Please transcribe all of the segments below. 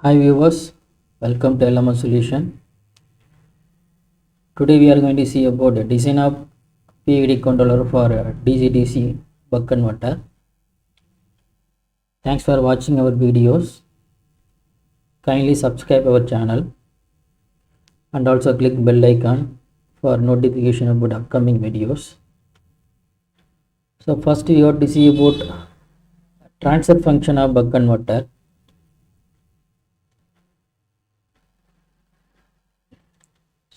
Hi viewers, welcome to LMS Solution. Today we are going to see about the design of PID controller for DC-DC buck converter. Thanks for watching our videos. Kindly subscribe our channel and also click bell icon for notification about upcoming videos. So first we have to see about transfer function of buck converter.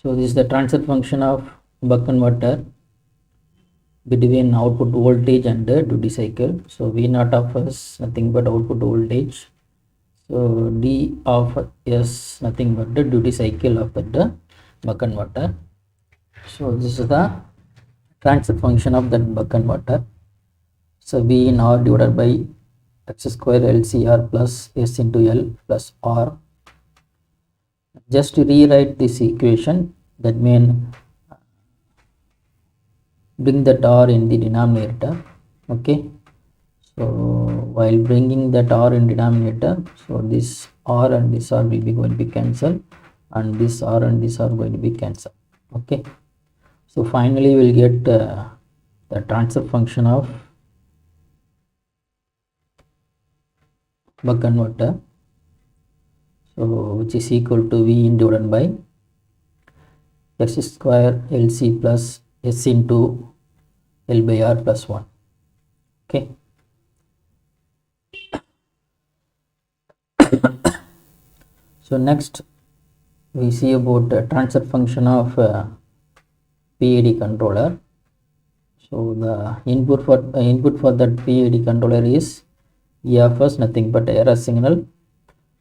So this is the transfer function of buck converter between output voltage and the duty cycle. So V naught of S nothing but output voltage. So D of S nothing but the duty cycle of the buck converter. So this is the transfer function of that buck converter. So V in R divided by X square LCR plus S into L plus R. Just to rewrite this equation, that means bring that R in the denominator. Okay, so while bringing that R in denominator, so this R and this R will be going to be cancelled, and this R and this R going to be cancelled. Okay, so finally we'll get the transfer function of buck converter, so which is equal to V in divided by S square LC plus S into L by R plus 1. Okay, so next we see about the transfer function of PID controller. So the input for that PID controller is EFS, nothing but error signal.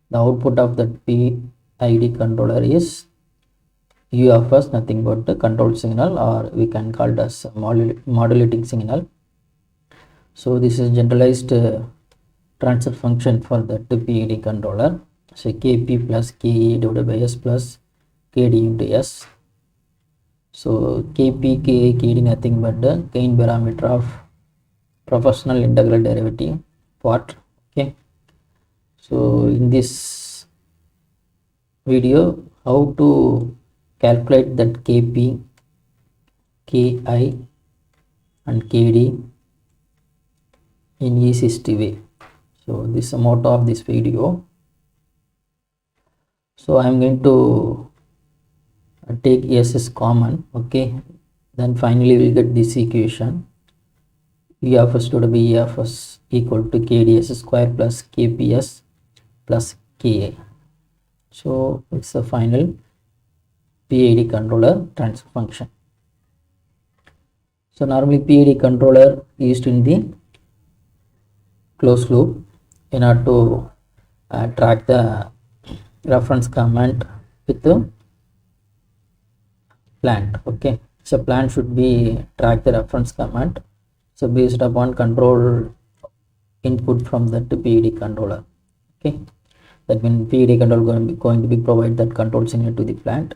The output of that PID controller is UFS, nothing but the control signal, or we can call it as modulating signal. So this is generalized transfer function for that PID controller. So Kp plus Ke divided by S plus Kd into S. So Kp, Ka, Kd nothing but the gain parameter of proportional integral derivative part. Okay, so in this video, how to calculate that Kp, Ki and Kd in easiest way. So this is the motto of this video. So I am going to take S as common. Okay, then finally we'll get this equation. EFS divided by EFS equal to KDS square plus KPS plus KA. So it's the final PID controller transfer function. So normally PID controller used in the closed loop in order to track the reference command with the plant. Okay, so plant should be track the reference command, so based upon control input from that PID controller. Okay, that means PID controller going to be provide that control signal to the plant.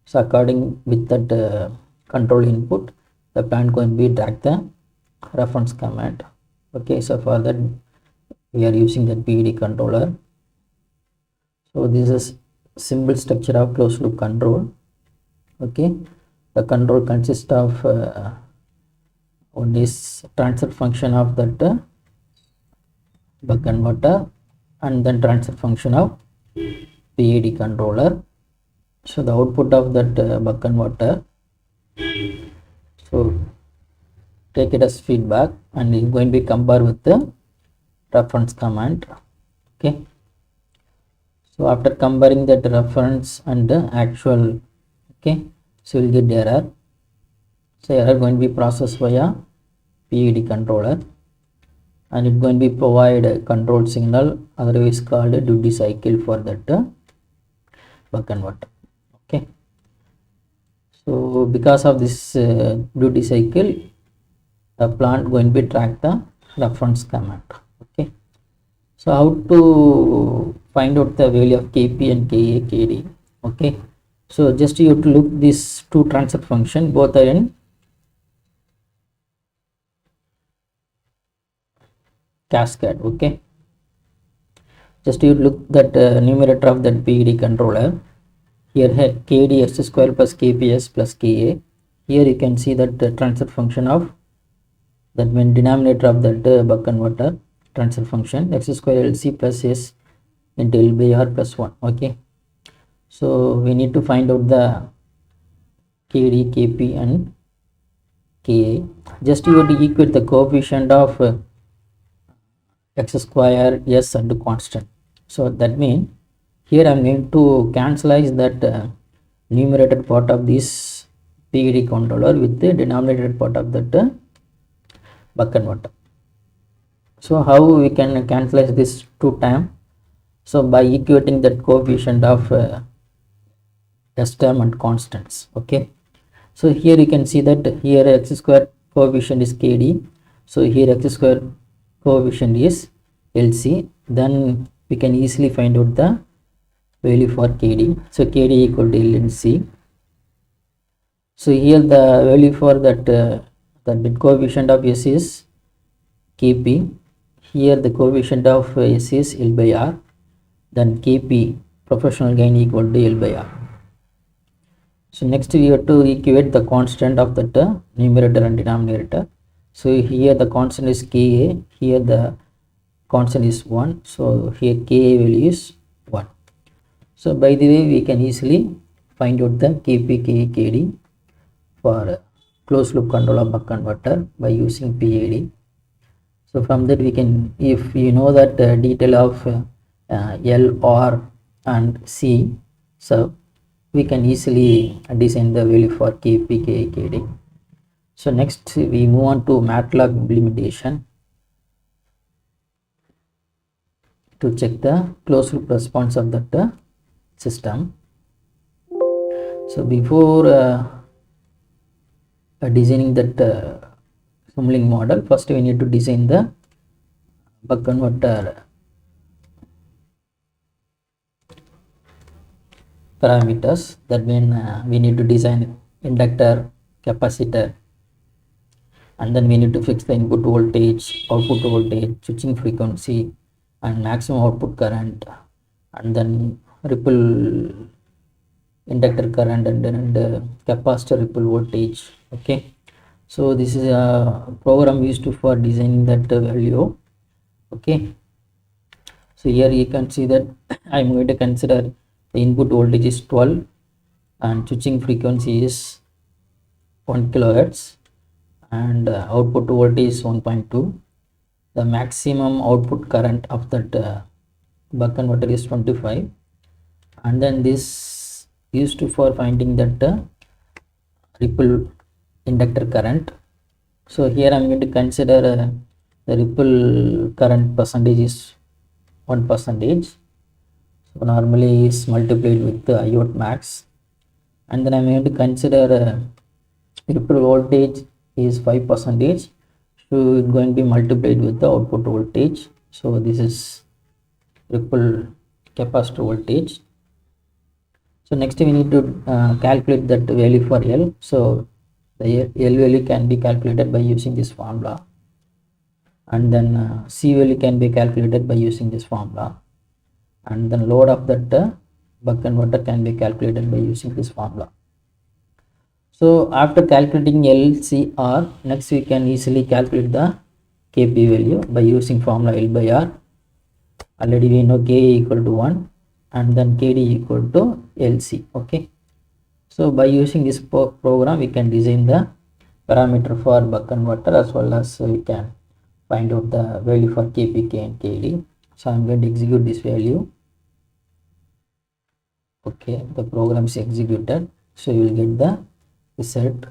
So according with that control input, the plant going to be track the reference command. Okay, so for that we are using that PID controller. So this is simple structure of closed loop control. Okay, the control consists of one is transfer function of that buck converter, and then transfer function of PID controller. So the output of that buck converter, so take it as feedback and is going to be compared with the reference command. Okay, so after comparing that reference and the actual, okay, so we'll get error. So error going to be processed via PID controller, and it's going to be provide a control signal, otherwise called a duty cycle for that buck converter. Okay, so because of this duty cycle, the plant going to be track the reference command. Okay, so how to find out the value of Kp and Ka, Kd? Okay, so just you have to look these two transfer function, both are in cascade. Okay, Just you look that numerator of that PID controller. Here KD x square plus KPS plus KA. Here you can see that the transfer function of that when denominator of that buck converter transfer function x square LC plus S into L by R plus 1. Okay, so we need to find out the KD, KP and KA. Just you have to equate the coefficient of x square, S and constant. So that means here I am going to cancelize that numerator part of this PID controller with the denominator part of that buck converter. So how we can cancelize this two time? So by equating that coefficient of S term and constants. Okay, so here you can see that here x square coefficient is KD, so here x square coefficient is LC. Then we can easily find out the value for KD. So KD equal to LNC. So here the value for that the coefficient of S is KP. Here the coefficient of S is L by R. Then KP professional gain equal to L by R. So next we have to equate the constant of that numerator and denominator. So here the constant is Ka, here the constant is 1, so here Ka value is 1. So by the way we can easily find out the Kp, Ka, Kd for closed loop control of buck converter by using PID. So from that we can, if you know that detail of L, R and C, so we can easily design the value for Kp, Ka, Kd. So next we move on to MATLAB implementation to check the closed loop response of that system. So before designing that Simulink model, first we need to design the buck converter parameters. That means we need to design inductor, capacitor, and then we need to fix the input voltage, output voltage, switching frequency and maximum output current, and then ripple inductor current and capacitor ripple voltage. Okay, so this is a program used for designing that value. Okay, so here you can see that I am going to consider the input voltage is 12 and switching frequency is 1 kilohertz and output voltage is 1.2. The maximum output current of that buck converter is 25, and then this used for finding that ripple inductor current. So here I am going to consider the ripple current percentage is 1%. So normally is multiplied with the IOT max, and then I am going to consider ripple voltage is 5%, so it's going to be multiplied with the output voltage. So this is ripple capacitor voltage. So next we need to calculate that value for L. So the L value can be calculated by using this formula, and then C value can be calculated by using this formula, and then load of that buck converter can be calculated by using this formula. So after calculating LCR, next we can easily calculate the Kp value by using formula L by R. Already we know Ka equal to 1 and then Kd equal to Lc. Okay, so by using this program we can design the parameter for buck converter as well as we can find out the value for Kp, K and Kd. So I am going to execute this value. Okay, the program is executed, so you will get the result.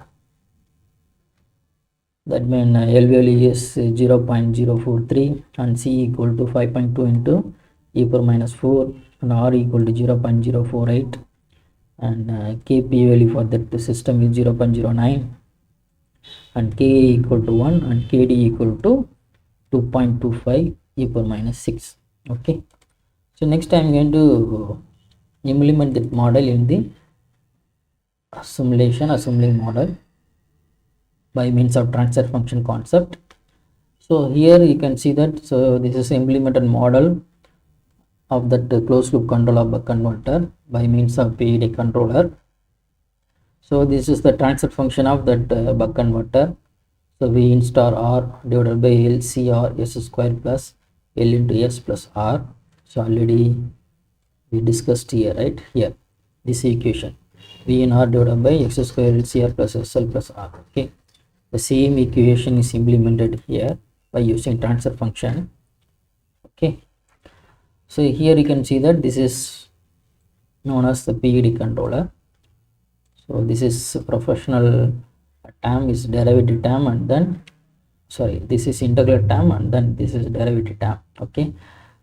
That means L value is 0.043 and C equal to 5.2 into e power minus 4 and R equal to 0.048 and Kp value for that system is 0.09 and Ka equal to 1 and Kd equal to 2.25 e power minus 6. Okay, so next I am going to implement that model in the Simulink model by means of transfer function concept. So here you can see that, so this is implemented model of that closed loop control of buck converter by means of PID controller. So this is the transfer function of that buck converter. So V in star R divided by L C R S square plus L into S plus R. So already we discussed here, right? Here, this equation V in R divided by X square L C R plus SL plus R. Okay, the same equation is implemented here by using transfer function. Okay, so here you can see that this is known as the PID controller. So this is professional term, is derivative term, and then this is integral term, and then this is derivative term. Okay,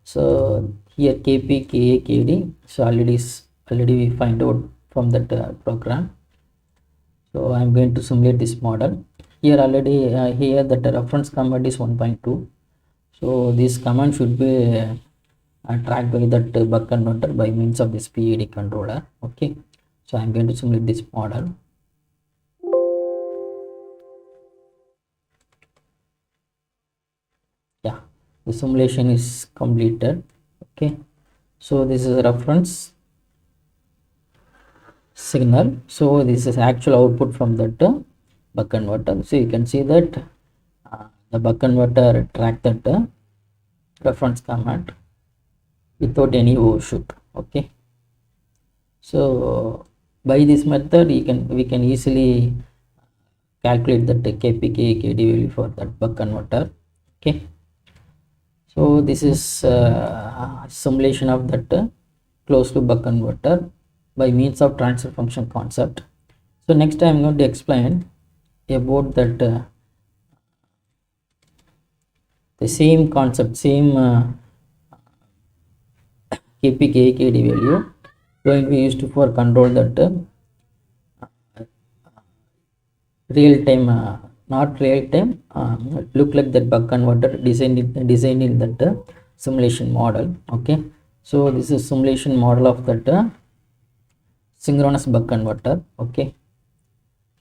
so here Kp, Ka, Kd, so already we find out from that program. So I am going to simulate this model. Here already here that the reference command is 1.2. so this command should be tracked by that buck converter by means of this PID controller. Okay, so I am going to simulate this model. Yeah, the simulation is completed. Okay, so this is a reference signal, so this is actual output from that buck converter. So you can see that the buck converter tracked that reference command without any overshoot. Okay, so by this method we can easily calculate that Kp, Ka, Kd value for that buck converter. Okay, so this is simulation of that closed loop buck converter by means of transfer function concept. So next I am going to explain about that the same concept, same Kp, Ka, Kd value going to be used for control that real time, not real time, look like that buck converter designed in that simulation model. Okay, so this is simulation model of that synchronous buck converter. Okay,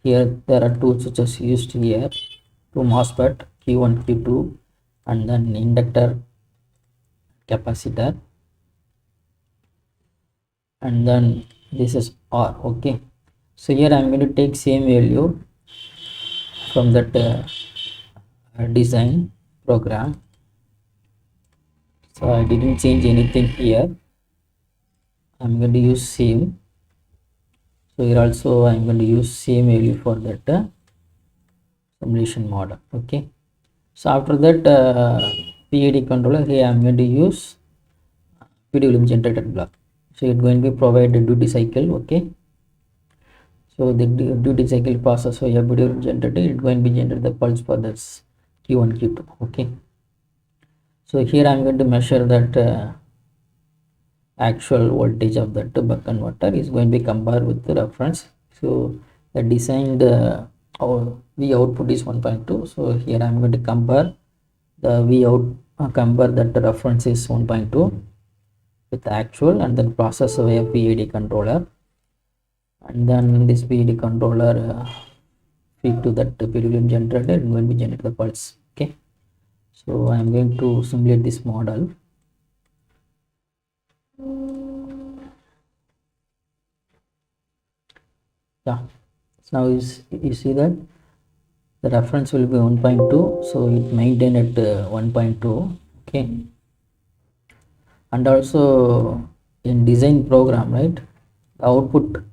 here there are two switches used here, two MOSFET Q1, Q2, and then inductor, capacitor, and then this is R. Okay, so here I am going to take same value from that design program. So I didn't change anything here. I'm going to use same. So here also I'm going to use same value for that simulation model. Okay, so after that PID controller, here I'm going to use PWM generated block. So it's going to be provided duty cycle. Okay, so the duty cycle process, so PWM generated, it's going to be generated the pulse for this Q1, Q2. Okay, so here I'm going to measure that actual voltage of that buck converter is going to be compared with the reference. So the designed V output is 1.2. so here I'm going to compare the V out, compare that the reference is 1.2 with the actual, and then process via PID controller, and then this PID controller feed to that PWM generator and going to be generate the pulse. Okay, so I'm going to simulate this model. Yeah, so now you see that the reference will be 1.2, so it maintained at 1.2. Okay, and also in design program, right, the output,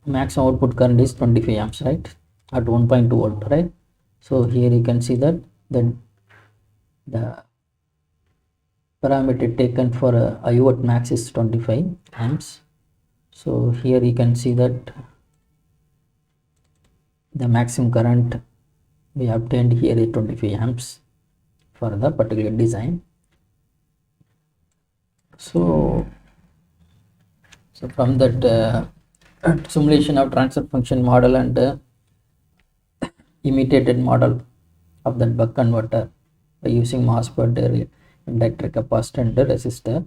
maximum output current is 25 amps, right, at 1.2 volt, right. So here you can see that the parameter taken for IO at max is 25 amps. So here you can see that the maximum current we obtained here is 25 amps for the particular design. So from that simulation of transfer function model and imitated model of that buck converter by using MOSFET, inductor, capacitor, and resistor,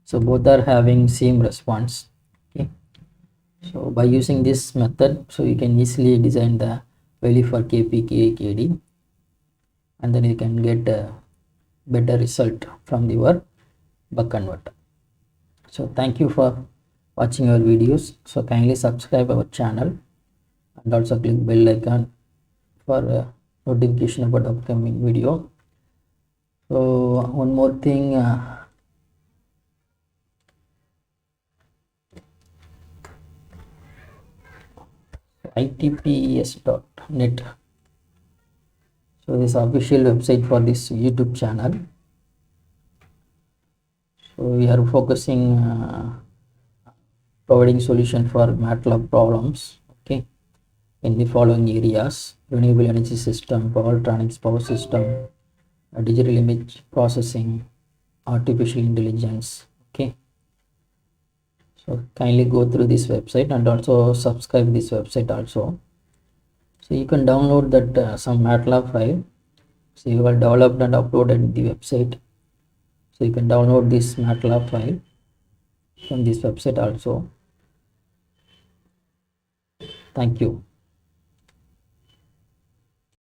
so both are having same response. Okay, so by using this method, so you can easily design the value for Kp, Ka, Kd, and then you can get a better result from your buck converter. So thank you for watching our videos. So kindly subscribe our channel and also click bell icon for notification about upcoming video. So one more thing, itpes.net. So this official website for this YouTube channel. So we are focusing providing solution for MATLAB problems, okay, in the following areas: renewable energy system, power electronics, power system, digital image processing, artificial intelligence, okay. So kindly go through this website and also subscribe this website also. So you can download that some MATLAB file. So you have developed and uploaded the website. So you can download this MATLAB file from this website also. Thank you.